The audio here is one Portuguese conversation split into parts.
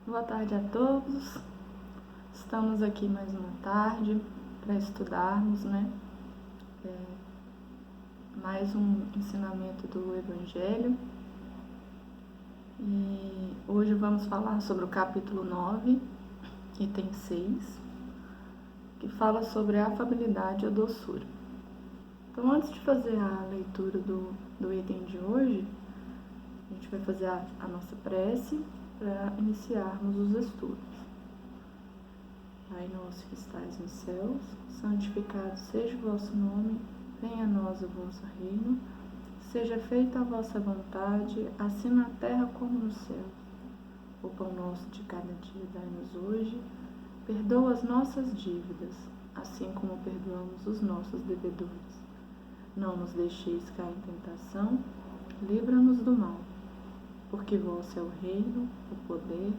Boa tarde a todos. Estamos aqui mais uma tarde para estudarmos, mais um ensinamento do Evangelho. E hoje vamos falar sobre o capítulo 9, item 6, que fala sobre a afabilidade e a doçura. Então, antes de fazer a leitura do item de hoje, a gente vai fazer a nossa prece para iniciarmos os estudos. Pai nosso que estais nos céus, santificado seja o vosso nome, venha a nós o vosso reino, seja feita a vossa vontade, assim na terra como no céu. O pão nosso de cada dia dai-nos hoje, perdoa as nossas dívidas, assim como perdoamos os nossos devedores. Não nos deixeis cair em tentação, livra-nos do mal. Porque vosso é o reino, o poder,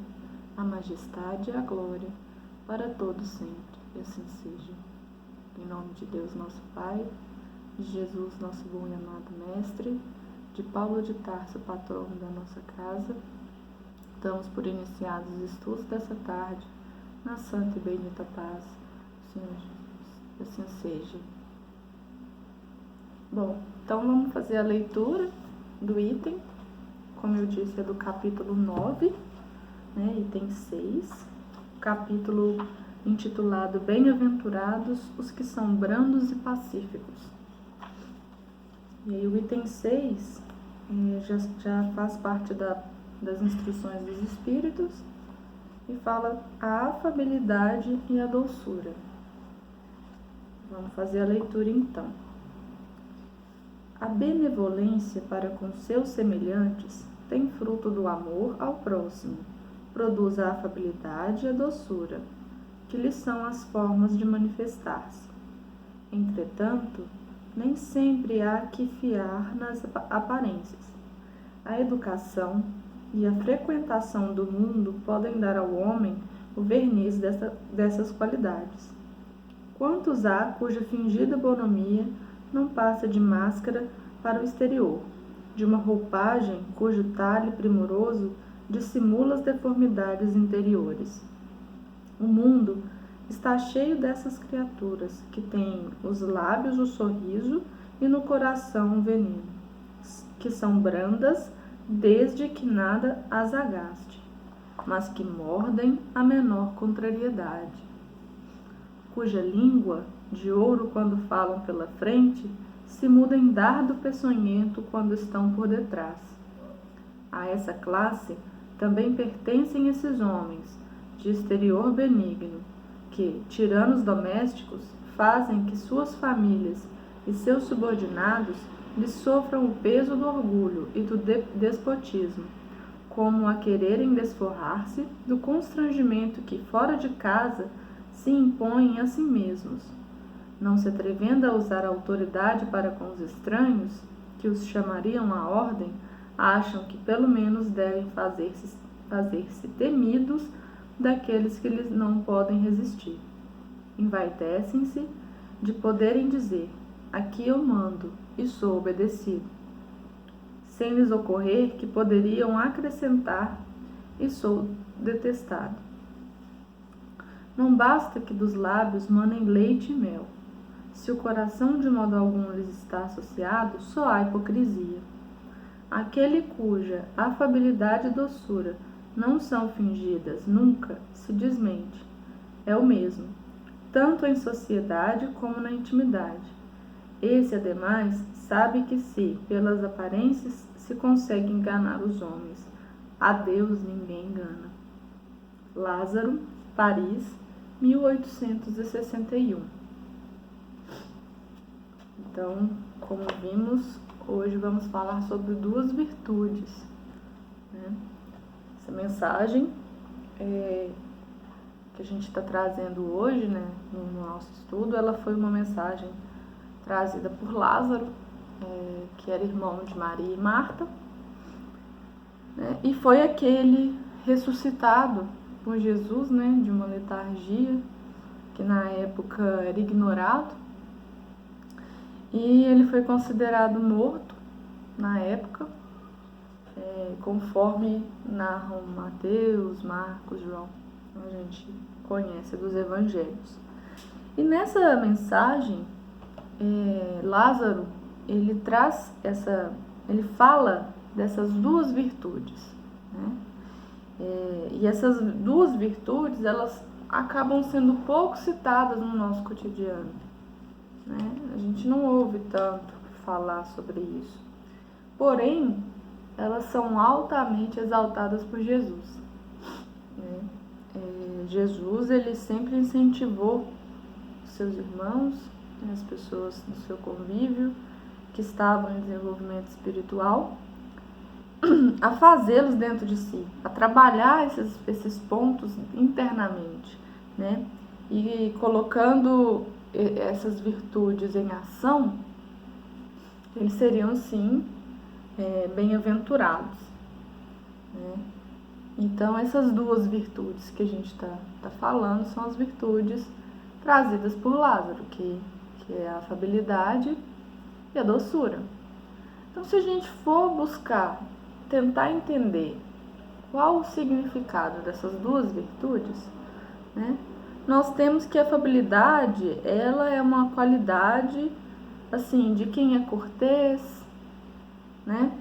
a majestade e a glória, para todos sempre, e assim seja. Em nome de Deus nosso Pai, de Jesus nosso bom e amado Mestre, de Paulo de Tarso, patrono da nossa casa, damos por iniciados os estudos dessa tarde, na santa e bendita paz do Senhor Jesus, e assim seja. Bom, então vamos fazer a leitura do item. Como eu disse, é do capítulo 9, item 6, capítulo intitulado Bem-aventurados os que são brandos e pacíficos. E aí o item 6 já faz parte das instruções dos Espíritos e fala a afabilidade e a doçura. Vamos fazer a leitura então. A benevolência para com seus semelhantes tem fruto do amor ao próximo, produz a afabilidade e a doçura, que lhes são as formas de manifestar-se. Entretanto, nem sempre há que fiar nas aparências. A educação e a frequentação do mundo podem dar ao homem o verniz dessas qualidades. Quantos há cuja fingida bonomia não passa de máscara para o exterior, de uma roupagem cujo talhe primoroso dissimula as deformidades interiores. O mundo está cheio dessas criaturas que têm os lábios o sorriso e no coração o veneno, que são brandas desde que nada as agaste, mas que mordem a menor contrariedade, cuja língua, de ouro quando falam pela frente, se muda em dardo peçonhento quando estão por detrás. A essa classe também pertencem esses homens, de exterior benigno, que, tiranos domésticos, fazem que suas famílias e seus subordinados lhes sofram o peso do orgulho e do despotismo, como a quererem desforrar-se do constrangimento que, fora de casa, se impõem a si mesmos, não se atrevendo a usar a autoridade para com os estranhos, que os chamariam à ordem, acham que pelo menos devem fazer-se temidos daqueles que lhes não podem resistir. Envaidecem-se de poderem dizer: aqui eu mando e sou obedecido, sem lhes ocorrer que poderiam acrescentar: e sou detestado. Não basta que dos lábios manem leite e mel. Se o coração de modo algum lhes está associado, só há hipocrisia. Aquele cuja afabilidade e doçura não são fingidas nunca se desmente. É o mesmo, tanto em sociedade como na intimidade. Esse, ademais, sabe que se, pelas aparências, se consegue enganar os homens, a Deus ninguém engana. Lázaro, Paris, 1861. Então, como vimos, hoje vamos falar sobre duas virtudes. Essa mensagem que a gente está trazendo hoje, no nosso estudo, ela foi uma mensagem trazida por Lázaro, que era irmão de Maria e Marta, e foi aquele ressuscitado por Jesus, de uma letargia que na época era ignorado, e ele foi considerado morto na época, conforme narram Mateus, Marcos, João, a gente conhece dos evangelhos. E nessa mensagem, Lázaro, ele fala dessas duas virtudes, né? E essas duas virtudes, elas acabam sendo pouco citadas no nosso cotidiano, né? A gente não ouve tanto falar sobre isso. Porém, elas são altamente exaltadas por Jesus, né? Jesus, ele sempre incentivou os seus irmãos, né, as pessoas do seu convívio, que estavam em desenvolvimento espiritual, a fazê-los dentro de si, a trabalhar esses pontos internamente, né? E colocando essas virtudes em ação, eles seriam, sim, bem-aventurados, né? Então, essas duas virtudes que a gente está falando são as virtudes trazidas por Lázaro, que é a afabilidade e a doçura. Então, se a gente for buscar, tentar entender qual o significado dessas duas virtudes, né, nós temos que a afabilidade, ela é uma qualidade, assim, de quem é cortês, né,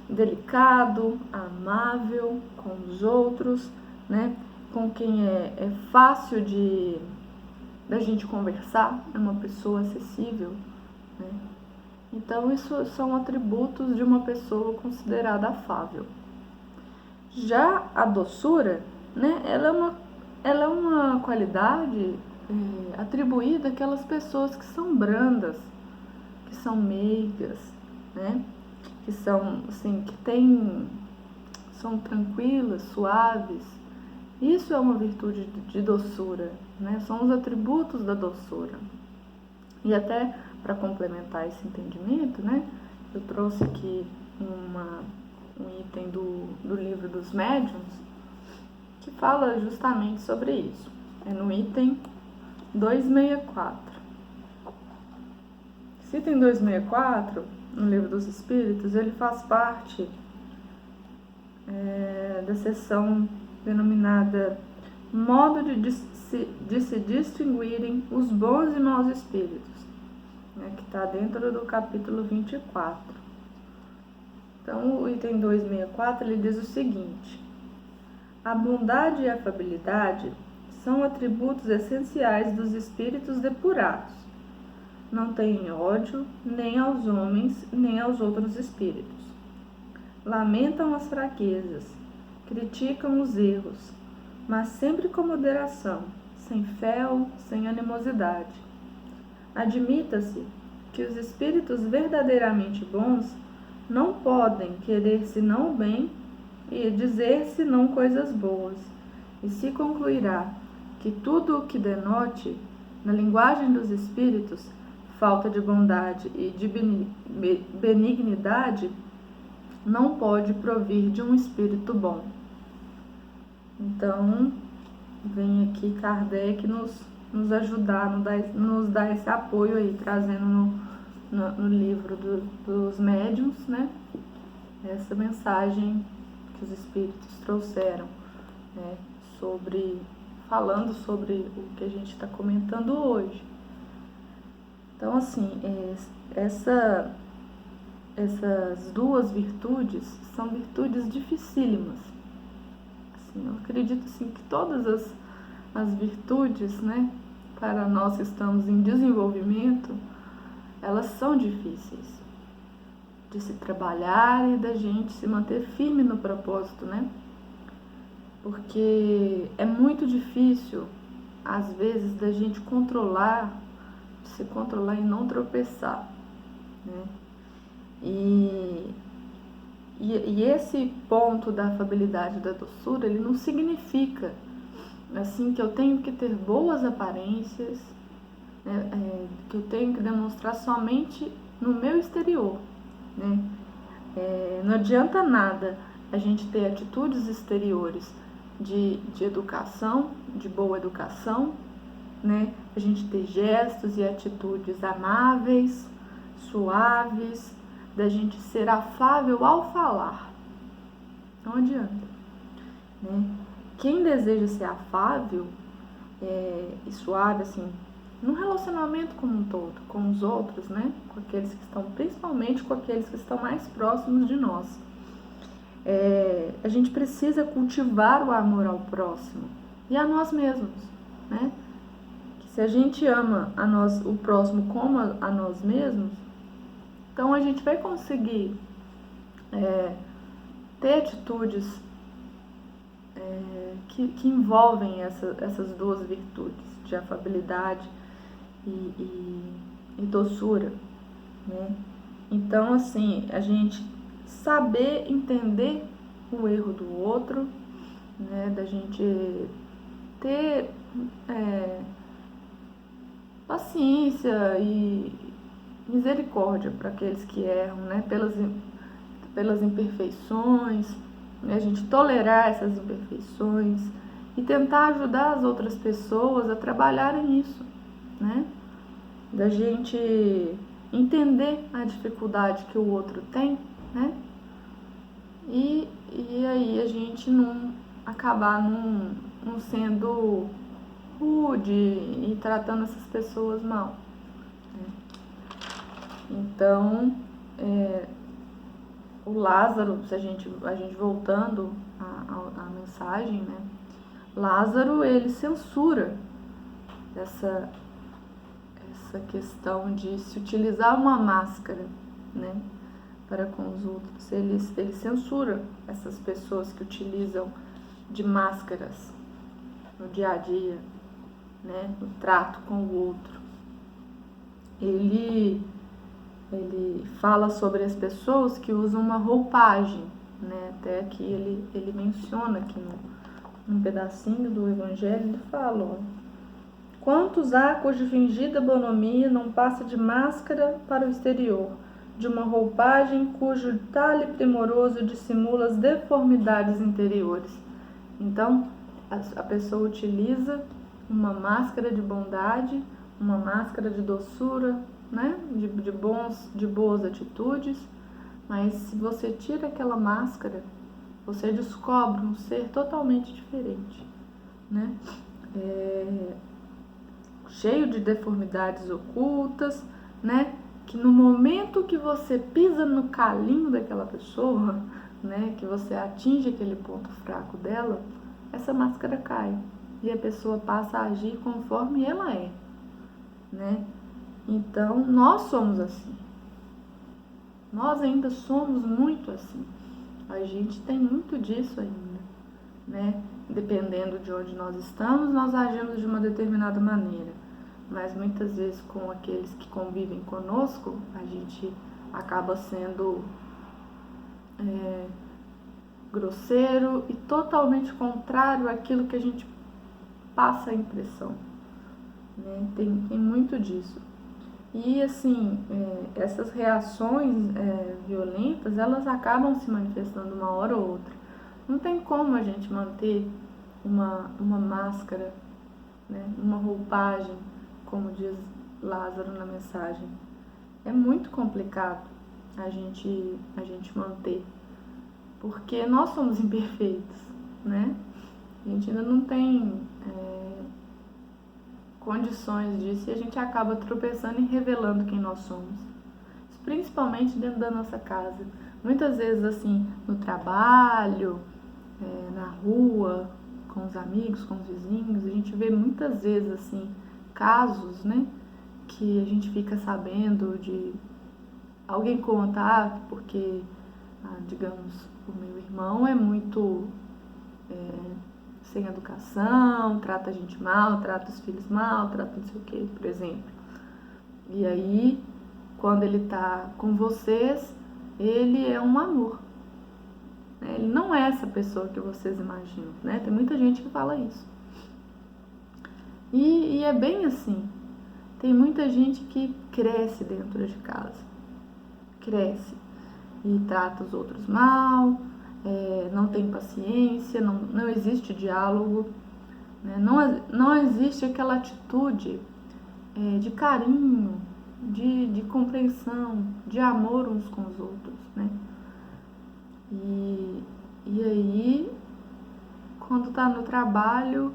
delicado, amável com os outros, né, com quem é fácil da gente conversar, é uma pessoa acessível, né? Então, isso são atributos de uma pessoa considerada afável. Já a doçura, né, ela é uma qualidade atribuída àquelas pessoas que são brandas, que são meigas, né, que são, assim, são tranquilas, suaves. Isso é uma virtude de doçura, né? São os atributos da doçura. E até para complementar esse entendimento, né, eu trouxe aqui um item do livro dos médiuns que fala justamente sobre isso. É no item 264. Esse item 264, no livro dos Espíritos, ele faz parte da seção denominada Modo de se distinguirem os bons e maus espíritos, né, que está dentro do capítulo 24. Então, o item 264, ele diz o seguinte: a bondade e a afabilidade são atributos essenciais dos espíritos depurados. Não têm ódio nem aos homens, nem aos outros espíritos. Lamentam as fraquezas, criticam os erros, mas sempre com moderação, sem fel, sem animosidade. Admita-se que os espíritos verdadeiramente bons não podem querer senão o bem e dizer senão coisas boas, e se concluirá que tudo o que denote, na linguagem dos espíritos, falta de bondade e de benignidade, não pode provir de um espírito bom. Então, vem aqui Kardec nos ajudar, nos dar esse apoio aí, trazendo no livro dos médiuns, né, essa mensagem que os espíritos trouxeram, né, falando sobre o que a gente está comentando hoje. Então, assim, essas duas virtudes são virtudes dificílimas. Assim, eu acredito, assim, que todas as virtudes, né, para nós que estamos em desenvolvimento, elas são difíceis de se trabalhar e da gente se manter firme no propósito, né? Porque é muito difícil, às vezes, da gente se controlar e não tropeçar, né? E esse ponto da afabilidade e da doçura, ele não significa, assim, que eu tenho que ter boas aparências, né, que eu tenho que demonstrar somente no meu exterior, né? Não adianta nada a gente ter atitudes exteriores de educação, de boa educação, né? A gente ter gestos e atitudes amáveis, suaves, da gente ser afável ao falar, não adianta, né? Quem deseja ser afável e suave, assim, num relacionamento como um todo, com os outros, né? Com aqueles que estão, principalmente com aqueles que estão mais próximos de nós. A gente precisa cultivar o amor ao próximo e a nós mesmos, né? Que se a gente ama o próximo como a nós mesmos, então a gente vai conseguir ter atitudes que envolvem essas duas virtudes, de afabilidade e doçura, né? Então, assim, a gente saber entender o erro do outro, né? Da gente ter paciência e misericórdia para aqueles que erram, né? Pelas imperfeições, né? A gente tolerar essas imperfeições e tentar ajudar as outras pessoas a trabalharem isso, né? Da gente entender a dificuldade que o outro tem, né? E aí a gente não acabar não sendo rude e tratando essas pessoas mal, né? Então, o Lázaro, se a gente voltando à mensagem, né? Lázaro, ele censura essa questão de se utilizar uma máscara, né, para com os outros. Ele censura essas pessoas que utilizam de máscaras no dia a dia, né, no trato com o outro. Ele fala sobre as pessoas que usam uma roupagem, né, até aqui ele menciona aqui num pedacinho do Evangelho, ele fala, ó, quantos há cuja fingida bonomia não passa de máscara para o exterior, de uma roupagem cujo talhe primoroso dissimula as deformidades interiores. Então, a pessoa utiliza uma máscara de bondade, uma máscara de doçura, né? de boas atitudes, mas se você tira aquela máscara, você descobre um ser totalmente diferente, né? Cheio de deformidades ocultas, né? Que no momento que você pisa no calinho daquela pessoa, né? Que você atinge aquele ponto fraco dela, essa máscara cai e a pessoa passa a agir conforme ela é, né? Então, nós somos assim. Nós ainda somos muito assim. A gente tem muito disso ainda, né? Dependendo de onde nós estamos, nós agimos de uma determinada maneira. Mas muitas vezes com aqueles que convivem conosco, a gente acaba sendo grosseiro e totalmente contrário àquilo que a gente passa a impressão, né? Tem muito disso. E assim, essas reações violentas, elas acabam se manifestando uma hora ou outra. Não tem como a gente manter uma máscara, né? Uma roupagem, como diz Lázaro na mensagem. É muito complicado a gente manter, porque nós somos imperfeitos, né? A gente ainda não tem condições disso e a gente acaba tropeçando e revelando quem nós somos, principalmente dentro da nossa casa. Muitas vezes, assim, no trabalho, na rua, com os amigos, com os vizinhos, a gente vê muitas vezes, assim, casos, né, que a gente fica sabendo de alguém contar, porque, digamos, o meu irmão é muito sem educação, trata a gente mal, trata os filhos mal, trata não sei o que, por exemplo. E aí, quando ele tá com vocês, ele é um amor. Ele não é essa pessoa que vocês imaginam, né? Tem muita gente que fala isso. E é bem assim. Tem muita gente que cresce dentro de casa. Cresce e trata os outros mal, não tem paciência, não existe diálogo, né? Não existe aquela atitude de carinho, de compreensão, de amor uns com os outros, né? E E aí, quando tá no trabalho,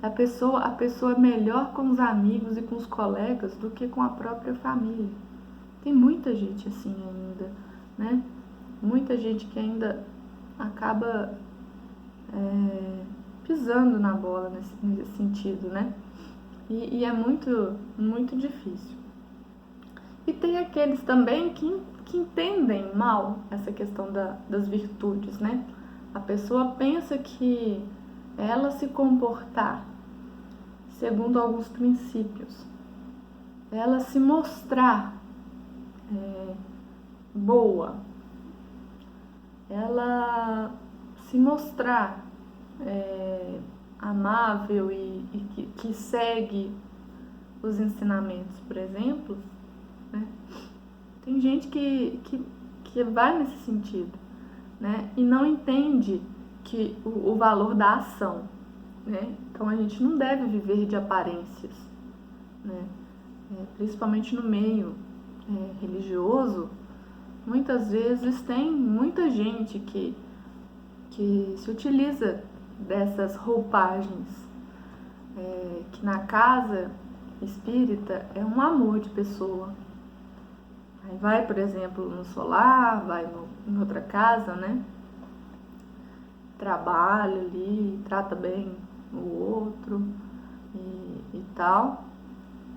a pessoa é melhor com os amigos e com os colegas do que com a própria família. Tem muita gente assim ainda, né? Muita gente que ainda acaba pisando na bola nesse sentido, né? E é muito, muito difícil. E tem aqueles também que entendem mal essa questão das virtudes, né? A pessoa pensa que ela se comportar segundo alguns princípios, ela se mostrar boa, ela se mostrar amável e que segue os ensinamentos, por exemplo, né? Tem gente que vai nesse sentido, né? E não entende que o valor da ação, né? Então a gente não deve viver de aparências, né? Principalmente no meio religioso, muitas vezes tem muita gente que se utiliza dessas roupagens, que na casa espírita é um amor de pessoa. Aí vai, por exemplo, no solar, vai em outra casa, né? Trabalha ali, trata bem o outro e tal.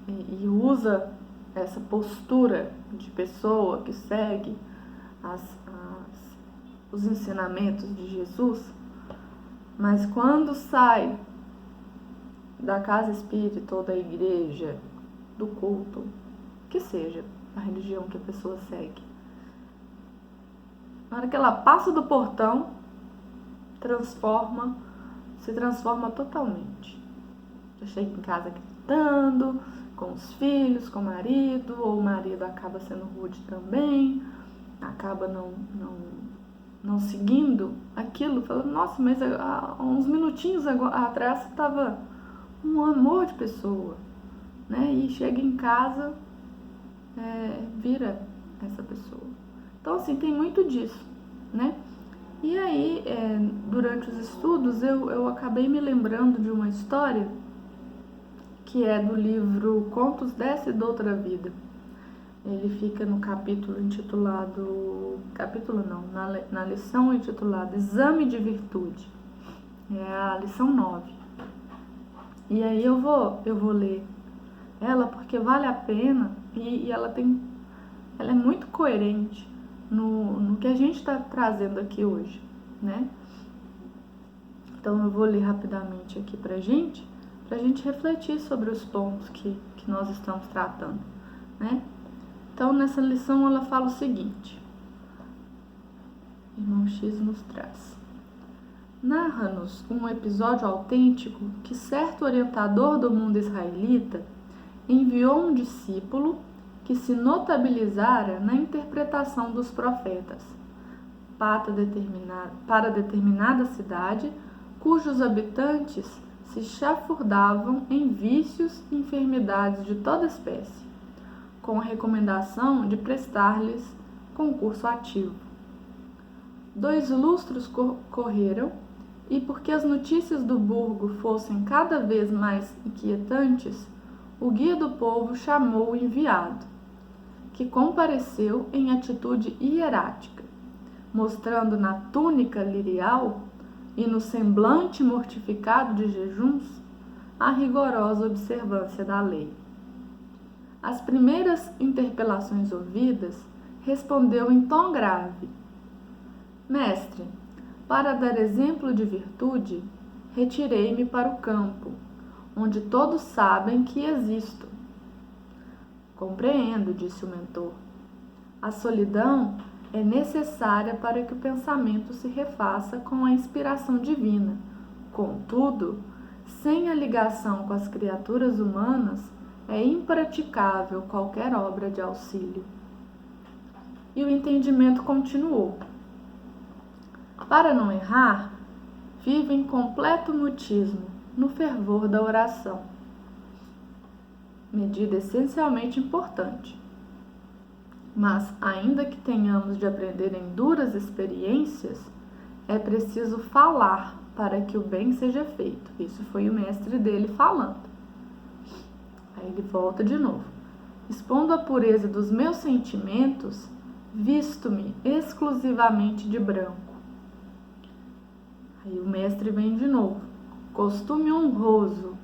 E usa essa postura de pessoa que segue os ensinamentos de Jesus, mas quando sai da casa espírita ou da igreja, do culto, que seja a religião que a pessoa segue, na hora que ela passa do portão, se transforma totalmente. Já chega em casa gritando com os filhos, com o marido, ou o marido acaba sendo rude também, acaba não seguindo aquilo, falando, nossa, mas há uns minutinhos atrás estava um amor de pessoa, né? E chega em casa, vira essa pessoa. Então, assim, tem muito disso, né? E aí, durante os estudos, eu acabei me lembrando de uma história que é do livro Contos dessa e Doutra Vida. Ele fica no capítulo intitulado... Capítulo não, na lição intitulada Exame de Virtude. É a lição 9. E aí eu vou ler ela porque vale a pena e ela é muito coerente no que a gente está trazendo aqui hoje, né? Então eu vou ler rapidamente aqui pra gente refletir sobre os pontos que nós estamos tratando, né? Então nessa lição ela fala o seguinte, Irmão X nos traz: narra-nos um episódio autêntico que certo orientador do mundo israelita enviou um discípulo que se notabilizara na interpretação dos profetas para determinada cidade, cujos habitantes se chafurdavam em vícios e enfermidades de toda espécie, com a recomendação de prestar-lhes concurso ativo. 2 lustros correram, e porque as notícias do burgo fossem cada vez mais inquietantes, o guia do povo chamou o enviado, que compareceu em atitude hierática, mostrando na túnica lirial e no semblante mortificado de jejuns a rigorosa observância da lei. Às primeiras interpelações ouvidas, respondeu em tom grave: Mestre, para dar exemplo de virtude, retirei-me para o campo, onde todos sabem que existo. Compreendo, disse o mentor. A solidão é necessária para que o pensamento se refaça com a inspiração divina. Contudo, sem a ligação com as criaturas humanas, é impraticável qualquer obra de auxílio. E o entendimento continuou. Para não errar, vive em completo mutismo, no fervor da oração. Medida essencialmente importante. Mas, ainda que tenhamos de aprender em duras experiências, é preciso falar para que o bem seja feito. Isso foi o mestre dele falando. Aí ele volta de novo. Expondo a pureza dos meus sentimentos, visto-me exclusivamente de branco. Aí o mestre vem de novo. Costume honroso.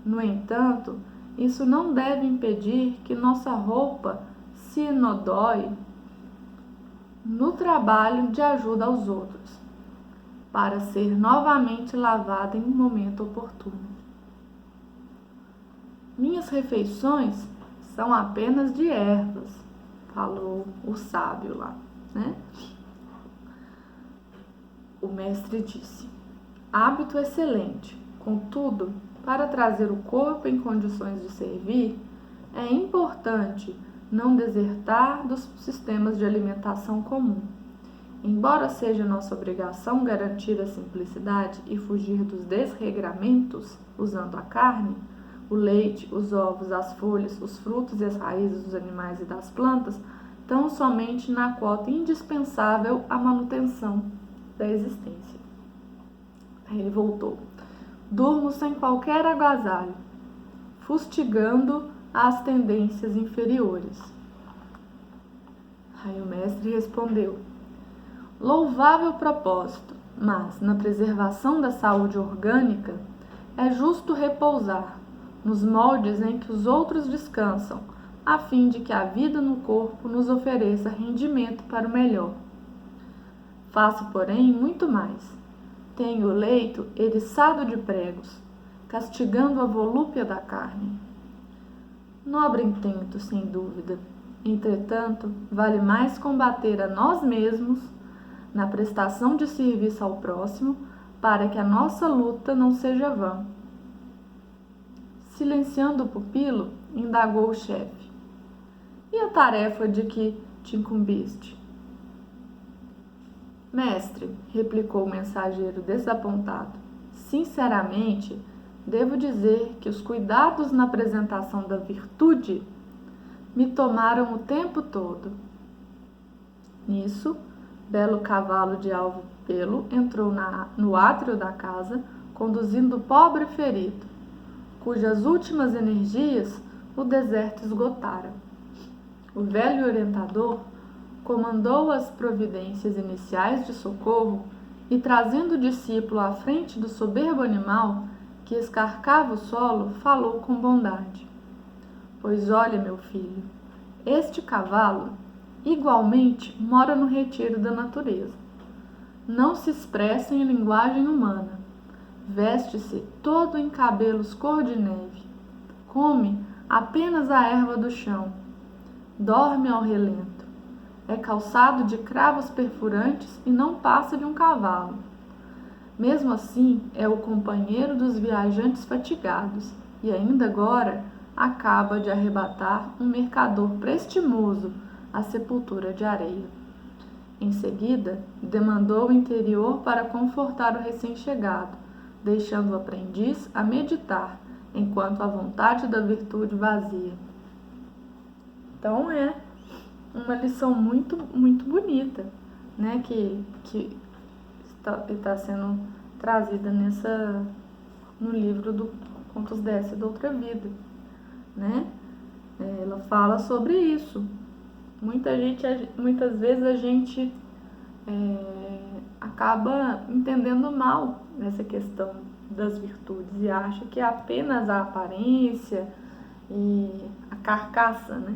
No entanto, isso não deve impedir que nossa roupa se enodói no trabalho de ajuda aos outros, para ser novamente lavada em um momento oportuno. Minhas refeições são apenas de ervas, falou o sábio lá, né? O mestre disse: hábito excelente, contudo, para trazer o corpo em condições de servir, é importante não desertar dos sistemas de alimentação comum. Embora seja nossa obrigação garantir a simplicidade e fugir dos desregramentos usando a carne, o leite, os ovos, as folhas, os frutos e as raízes dos animais e das plantas, tão somente na quota indispensável à manutenção da existência. Aí ele voltou. Durmo sem qualquer agasalho, fustigando as tendências inferiores. Aí o mestre respondeu: louvável propósito, mas na preservação da saúde orgânica é justo repousar nos moldes em que os outros descansam, a fim de que a vida no corpo nos ofereça rendimento para o melhor. Faço, porém, muito mais. Tenho o leito eriçado de pregos, castigando a volúpia da carne. Nobre intento, sem dúvida. Entretanto, vale mais combater a nós mesmos na prestação de serviço ao próximo, para que a nossa luta não seja vã. Silenciando o pupilo, indagou o chefe: e a tarefa de que te incumbiste? Mestre, replicou o mensageiro desapontado, sinceramente, devo dizer que os cuidados na apresentação da virtude me tomaram o tempo todo. Nisso, belo cavalo de alvo pelo entrou no átrio da casa, conduzindo o pobre ferido, cujas últimas energias o deserto esgotara. O velho orientador comandou as providências iniciais de socorro e, trazendo o discípulo à frente do soberbo animal que escarcava o solo, falou com bondade: pois olha, meu filho, este cavalo igualmente mora no retiro da natureza. Não se expressa em linguagem humana. Veste-se todo em cabelos cor de neve. Come apenas a erva do chão. Dorme ao relento. É calçado de cravos perfurantes e não passa de um cavalo. Mesmo assim, é o companheiro dos viajantes fatigados e ainda agora acaba de arrebatar um mercador prestimoso à sepultura de areia. Em seguida, demandou o interior para confortar o recém-chegado, deixando o aprendiz a meditar, enquanto a vontade da virtude vazia. Então é uma lição muito, muito bonita, né, que está sendo trazida no livro do Contos dessa e da Outra Vida, né? Ela fala sobre isso. Muitas vezes a gente acaba entendendo mal essa questão das virtudes e acha que é apenas a aparência e a carcaça, né,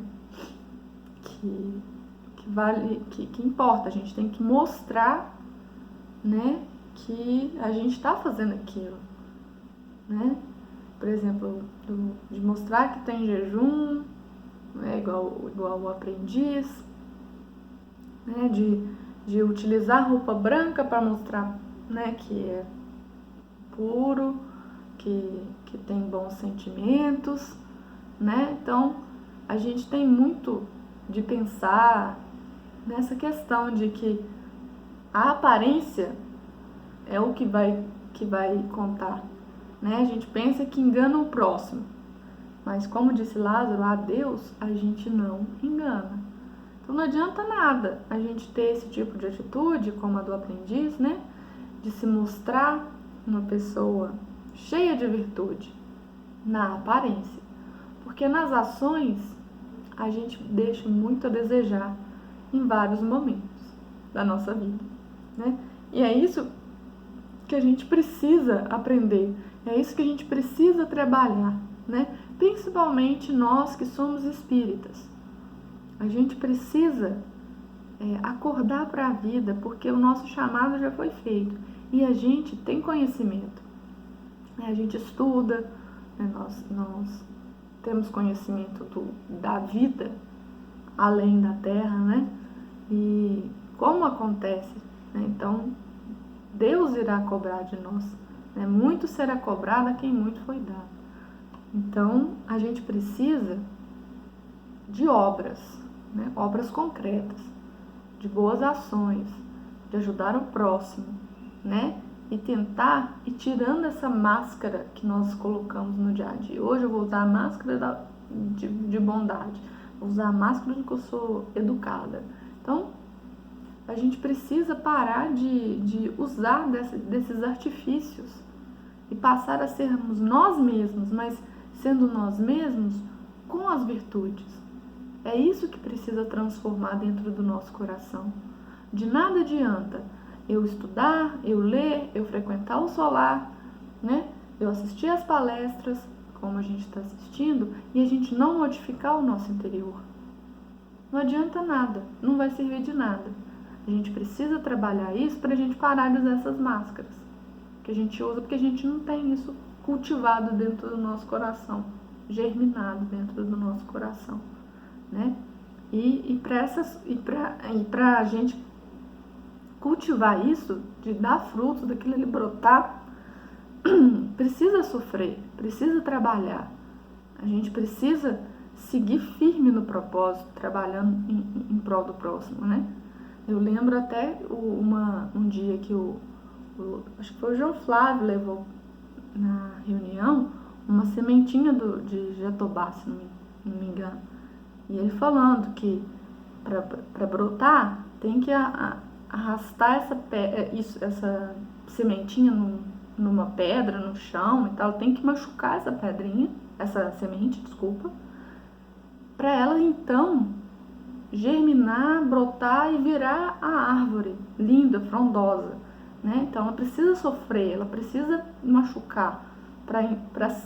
que vale, que importa. A gente tem que mostrar, né, que a gente está fazendo aquilo, né? Por exemplo, de mostrar que tem jejum, né, igual o aprendiz, né, de utilizar roupa branca para mostrar, né, que é puro, que tem bons sentimentos, né? Então, a gente tem muito de pensar nessa questão de que a aparência é o que vai contar, né? A gente pensa que engana o próximo, mas como disse Lázaro, a Deus a gente não engana. Então não adianta nada a gente ter esse tipo de atitude, como a do aprendiz, né? De se mostrar uma pessoa cheia de virtude na aparência. Porque nas ações a gente deixa muito a desejar em vários momentos da nossa vida, né? E é isso que a gente precisa aprender, é isso que a gente precisa trabalhar, né? Principalmente nós que somos espíritas. A gente precisa acordar para a vida, porque o nosso chamado já foi feito e a gente tem conhecimento, né? A gente estuda, né? Nós temos conhecimento da vida além da Terra, né? E como acontece, né? Então Deus irá cobrar de nós, né? Muito será cobrado a quem muito foi dado. Então a gente precisa de obras, né? Obras concretas, de boas ações, de ajudar o próximo, né? E tentar ir tirando essa máscara que nós colocamos no dia a dia. Hoje eu vou usar a máscara de bondade, vou usar a máscara de que eu sou educada. Então a gente precisa parar de usar desses artifícios e passar a sermos nós mesmos, mas sendo nós mesmos com as virtudes. É isso que precisa transformar dentro do nosso coração. De nada adianta eu estudar, eu ler, eu frequentar o solar, né? Eu assistir às palestras, como a gente está assistindo, e a gente não modificar o nosso interior. Não adianta nada, não vai servir de nada. A gente precisa trabalhar isso para a gente parar de usar essas máscaras que a gente usa, porque a gente não tem isso cultivado dentro do nosso coração, germinado dentro do nosso coração, né? E para a gente cultivar isso, de dar frutos, daquilo ali brotar, precisa sofrer, precisa trabalhar. A gente precisa seguir firme no propósito, trabalhando em prol do próximo, né? Eu lembro até um dia que acho que foi o João Flávio levou na reunião uma sementinha de jatobá, se não me engano. E ele falando que para brotar tem que arrastar essa sementinha numa pedra, no chão e tal, tem que machucar essa semente, para ela então germinar, brotar e virar a árvore linda, frondosa, né? Então ela precisa sofrer, ela precisa machucar para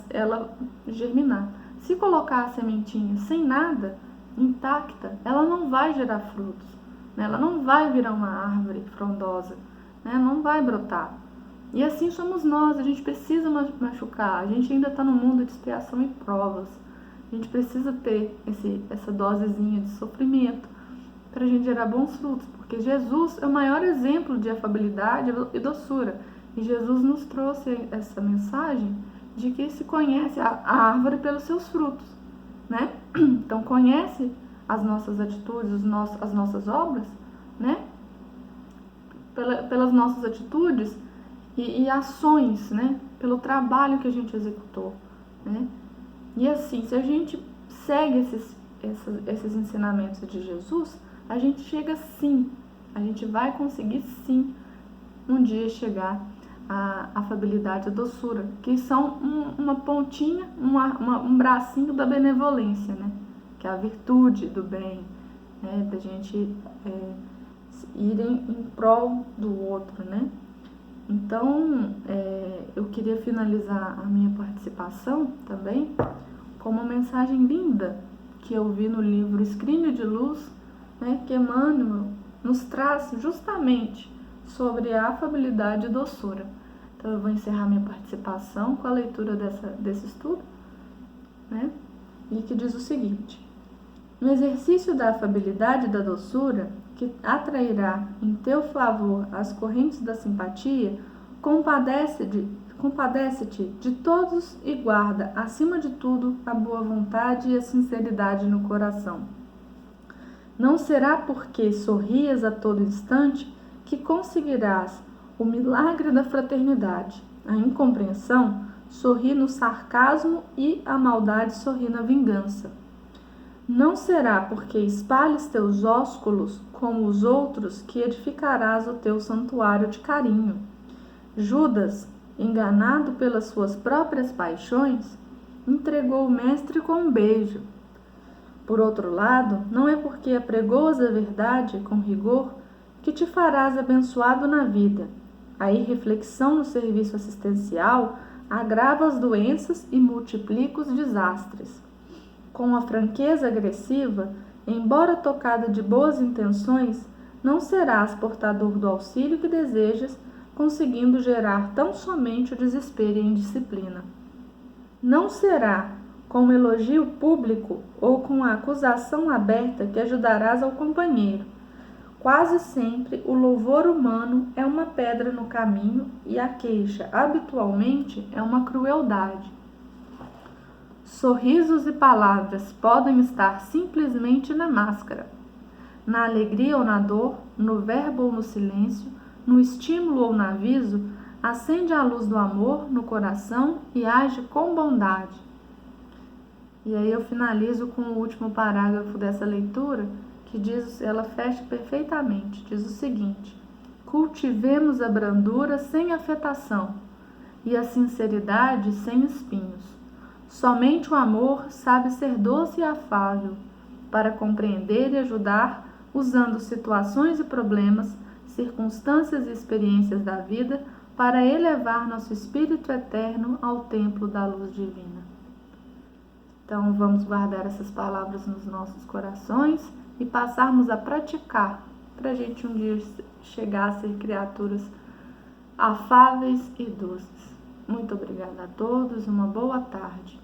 ela germinar. Se colocar a sementinha sem nada, intacta, ela não vai gerar frutos, né? Ela não vai virar uma árvore frondosa, né? Não vai brotar. E assim somos nós, a gente precisa machucar, a gente ainda está no mundo de expiação e provas. A gente precisa ter essa dosezinha de sofrimento para a gente gerar bons frutos, porque Jesus é o maior exemplo de afabilidade e doçura. E Jesus nos trouxe essa mensagem de que se conhece a árvore pelos seus frutos, né? Então conhece as nossas atitudes, as nossas obras, né? Pelas nossas atitudes e ações, né? Pelo trabalho que a gente executou, né? E assim, se a gente segue esses ensinamentos de Jesus, a gente chega sim, a gente vai conseguir sim um dia chegar à afabilidade e doçura, que são uma pontinha, um bracinho da benevolência, né? Que é a virtude do bem, né? Da gente ir em prol do outro, né? Então, eu queria finalizar a minha participação também com uma mensagem linda que eu vi no livro Escrínio de Luz, né, que Emmanuel nos traz justamente sobre a afabilidade e doçura. Então, eu vou encerrar minha participação com a leitura desse estudo, né, e que diz o seguinte: no exercício da afabilidade e da doçura, que atrairá em teu favor as correntes da simpatia, compadece-te de todos e guarda, acima de tudo, a boa vontade e a sinceridade no coração. Não será porque sorrias a todo instante que conseguirás o milagre da fraternidade. A incompreensão sorri no sarcasmo e a maldade sorri na vingança. Não será porque espalhes teus ósculos como os outros que edificarás o teu santuário de carinho. Judas, enganado pelas suas próprias paixões, entregou o mestre com um beijo. Por outro lado, não é porque apregoas a verdade com rigor que te farás abençoado na vida. A irreflexão no serviço assistencial agrava as doenças e multiplica os desastres. Com a franqueza agressiva, embora tocada de boas intenções, não serás portador do auxílio que desejas, conseguindo gerar tão somente o desespero e a indisciplina. Não será com o elogio público ou com a acusação aberta que ajudarás ao companheiro. Quase sempre o louvor humano é uma pedra no caminho e a queixa, habitualmente, é uma crueldade. Sorrisos e palavras podem estar simplesmente na máscara. Na alegria ou na dor, no verbo ou no silêncio, no estímulo ou no aviso, acende a luz do amor no coração e age com bondade. E aí eu finalizo com o último parágrafo dessa leitura, que diz, ela fecha perfeitamente, diz o seguinte: cultivemos a brandura sem afetação e a sinceridade sem espinhos. Somente o amor sabe ser doce e afável, para compreender e ajudar, usando situações e problemas, circunstâncias e experiências da vida, para elevar nosso espírito eterno ao templo da luz divina. Então, vamos guardar essas palavras nos nossos corações e passarmos a praticar, para a gente um dia chegar a ser criaturas afáveis e doces. Muito obrigada a todos, uma boa tarde.